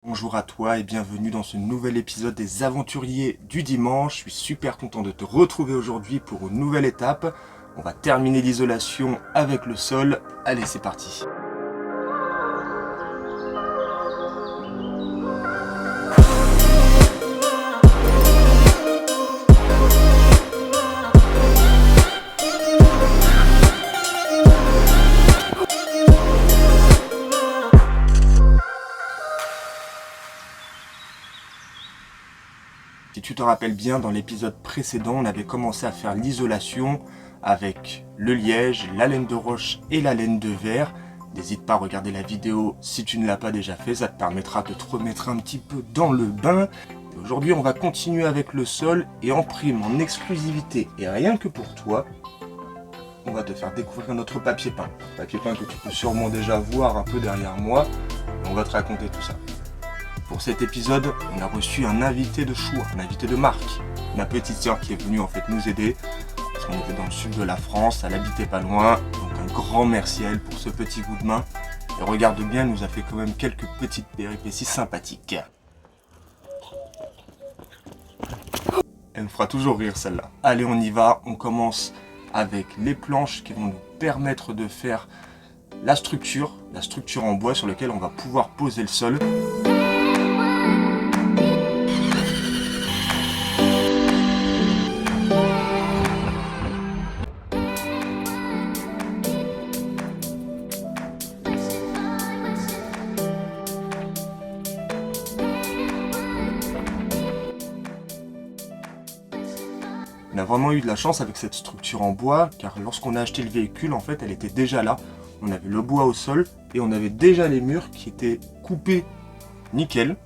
Bonjour à toi et bienvenue dans ce nouvel épisode des Aventuriers du dimanche. Je suis super content de te retrouver aujourd'hui pour une nouvelle étape. On va terminer l'isolation avec le sol. Allez, c'est parti. Si tu te rappelles bien, dans l'épisode précédent, on avait commencé à faire l'isolation avec le liège, la laine de roche et la laine de verre. N'hésite pas à regarder la vidéo si tu ne l'as pas déjà fait, ça te permettra de te remettre un petit peu dans le bain. Et aujourd'hui, on va continuer avec le sol et en prime, en exclusivité et rien que pour toi, on va te faire découvrir notre papier peint. Papier peint que tu peux sûrement déjà voir un peu derrière moi. Et on va te raconter tout ça. Pour cet épisode, on a reçu un invité de choix, un invité de marque. Ma petite sœur qui est venue en fait nous aider, parce qu'on était dans le sud de la France, elle habitait pas loin. Donc un grand merci à elle pour ce petit coup de main. Et regarde bien, elle nous a fait quand même quelques petites péripéties sympathiques. Elle me fera toujours rire celle-là. Allez, on y va, on commence avec les planches qui vont nous permettre de faire la structure en bois sur laquelle on va pouvoir poser le sol. On a vraiment eu de la chance avec cette structure en bois, car lorsqu'on a acheté le véhicule, en fait, elle était déjà là. On avait le bois au sol et on avait déjà les murs qui étaient coupés nickel.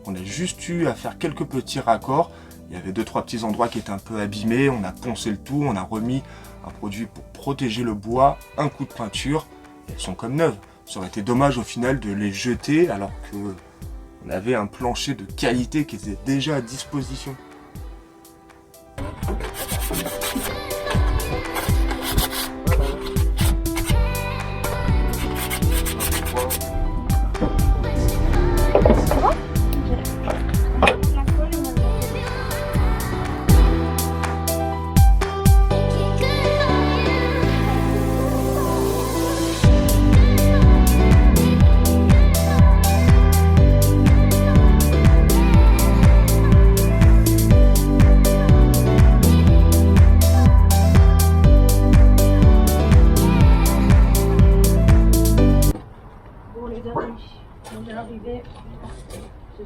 On a juste eu à faire quelques petits raccords. Il y avait 2-3 petits endroits qui étaient un peu abîmés. On a poncé le tout, on a remis un produit pour protéger le bois, un coup de peinture. Elles sont comme neuves. Ça aurait été dommage au final de les jeter alors qu'on avait un plancher de qualité qui était déjà à disposition.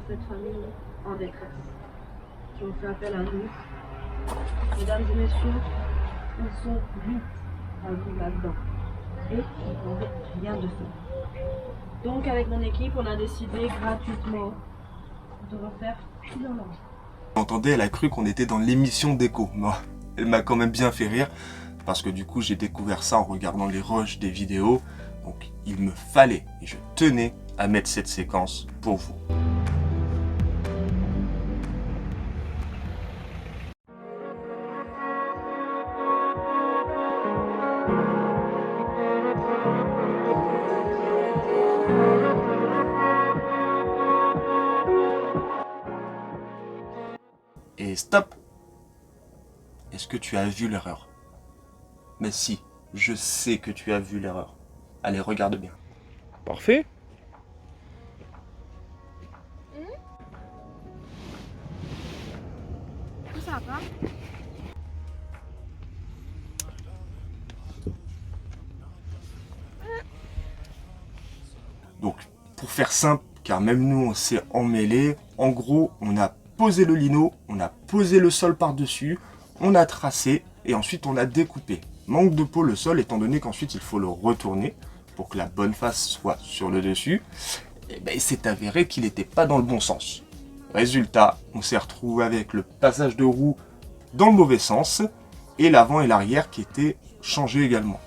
Cette famille en détresse qui ont fait appel à nous. Mesdames et messieurs, ils sont 8 à vivre là-dedans et ils n'ont rien de ça. Donc avec mon équipe, on a décidé gratuitement de refaire tout le monde. Vous entendez, elle a cru qu'on était dans l'émission d'écho. Moi, elle m'a quand même bien fait rire parce que du coup j'ai découvert ça en regardant les rushs des vidéos. Donc il me fallait et je tenais à mettre cette séquence pour vous. Et stop! Est-ce que tu as vu l'erreur? Mais si, je sais que tu as vu l'erreur. Allez, regarde bien. Parfait. Ça va pas? Donc, pour faire simple, car même nous on s'est emmêlés, en gros, on a posé le lino, on a posé le sol par-dessus, on a tracé et ensuite on a découpé. Manque de peau le sol étant donné qu'ensuite il faut le retourner pour que la bonne face soit sur le dessus. Et ben, il s'est avéré qu'il n'était pas dans le bon sens. Résultat, on s'est retrouvé avec le passage de roue dans le mauvais sens et l'avant et l'arrière qui étaient changés également.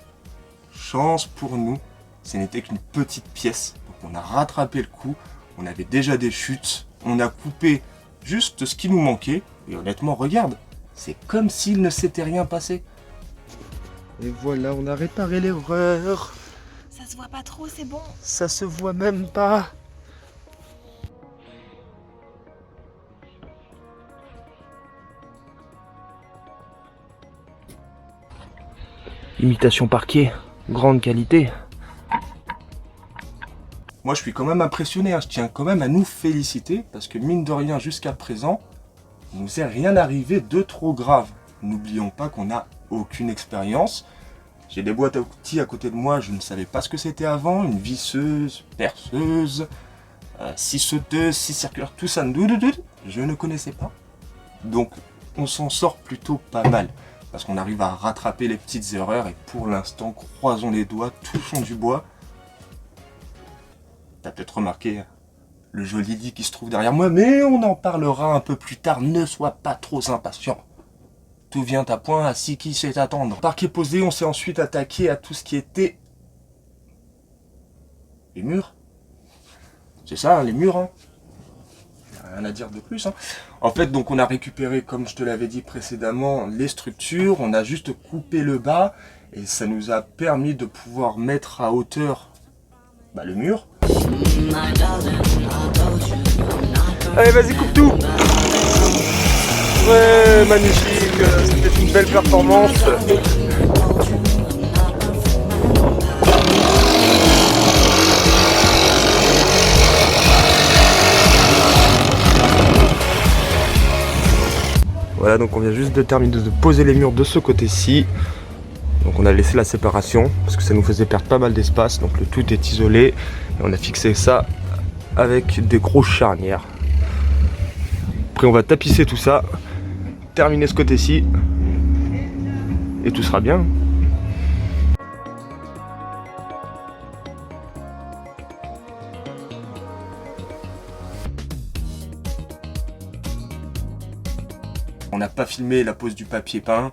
Chance pour nous, ce n'était qu'une petite pièce. Donc on a rattrapé le coup, on avait déjà des chutes, on a coupé juste ce qui nous manquait et honnêtement, regarde, c'est comme s'il ne s'était rien passé. Et voilà, on a réparé l'erreur. Ça se voit pas trop, c'est bon. Ça se voit même pas. Imitation parquet, grande qualité. Moi je suis quand même impressionné, hein. Je tiens quand même à nous féliciter parce que mine de rien jusqu'à présent, il nous est rien arrivé de trop grave. N'oublions pas qu'on n'a aucune expérience. J'ai des boîtes à outils à côté de moi, je ne savais pas ce que c'était avant, une visseuse, perceuse, scie sauteuse, scie circulaire, tout ça, je ne connaissais pas. Donc on s'en sort plutôt pas mal, parce qu'on arrive à rattraper les petites erreurs et pour l'instant, croisons les doigts, touchons du bois. T'as peut-être remarqué le joli lit qui se trouve derrière moi, mais on en parlera un peu plus tard, ne sois pas trop impatient. Tout vient à point, assis qui sait attendre. Parquet posé, on s'est ensuite attaqué à tout ce qui était... les murs. C'est ça, hein, les murs. Hein. Rien à dire de plus. Hein. En fait, donc on a récupéré, comme je te l'avais dit précédemment, les structures. On a juste coupé le bas et ça nous a permis de pouvoir mettre à hauteur le mur. Allez, vas-y, coupe tout. Ouais, magnifique. C'était une belle performance. Voilà, donc on vient juste de terminer de poser les murs de ce côté-ci. Donc on a laissé la séparation parce que ça nous faisait perdre pas mal d'espace. Donc le tout est isolé et on a fixé ça avec des grosses charnières. Après on va tapisser tout ça, terminer ce côté-ci et tout sera bien. On n'a pas filmé la pose du papier peint,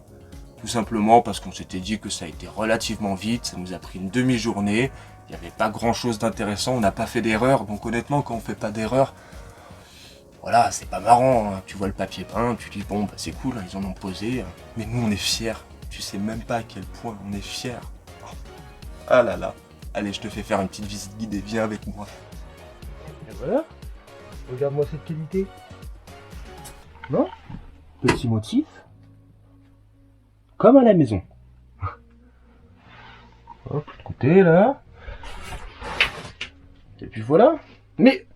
tout simplement parce qu'on s'était dit que ça a été relativement vite, ça nous a pris une demi-journée, il n'y avait pas grand chose d'intéressant, on n'a pas fait d'erreur, donc honnêtement quand on fait pas d'erreur, voilà, c'est pas marrant, hein. Tu vois le papier peint, tu dis bon bah c'est cool, hein, ils en ont posé, mais nous on est fiers, tu sais même pas à quel point on est fiers. Oh. Ah là là, allez je te fais faire une petite visite guidée, viens avec moi. Et voilà, regarde-moi cette qualité. Non ? Petit motif, comme à la maison. Hop, de côté là. Et puis voilà. Mais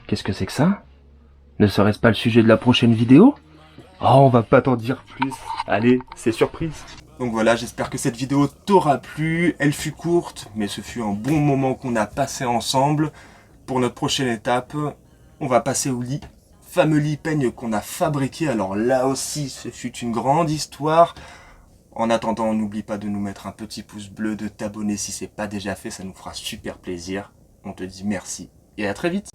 qu'est-ce que c'est que ça? Ne serait-ce pas le sujet de la prochaine vidéo? Oh, on va pas t'en dire plus. Allez, c'est surprise. Donc voilà, j'espère que cette vidéo t'aura plu. Elle fut courte, mais ce fut un bon moment qu'on a passé ensemble. Pour notre prochaine étape, on va passer au lit. Fameux lit peigne qu'on a fabriqué, alors là aussi ce fut une grande histoire. En attendant, n'oublie pas de nous mettre un petit pouce bleu, de t'abonner si c'est pas déjà fait, ça nous fera super plaisir. On te dit merci et à très vite.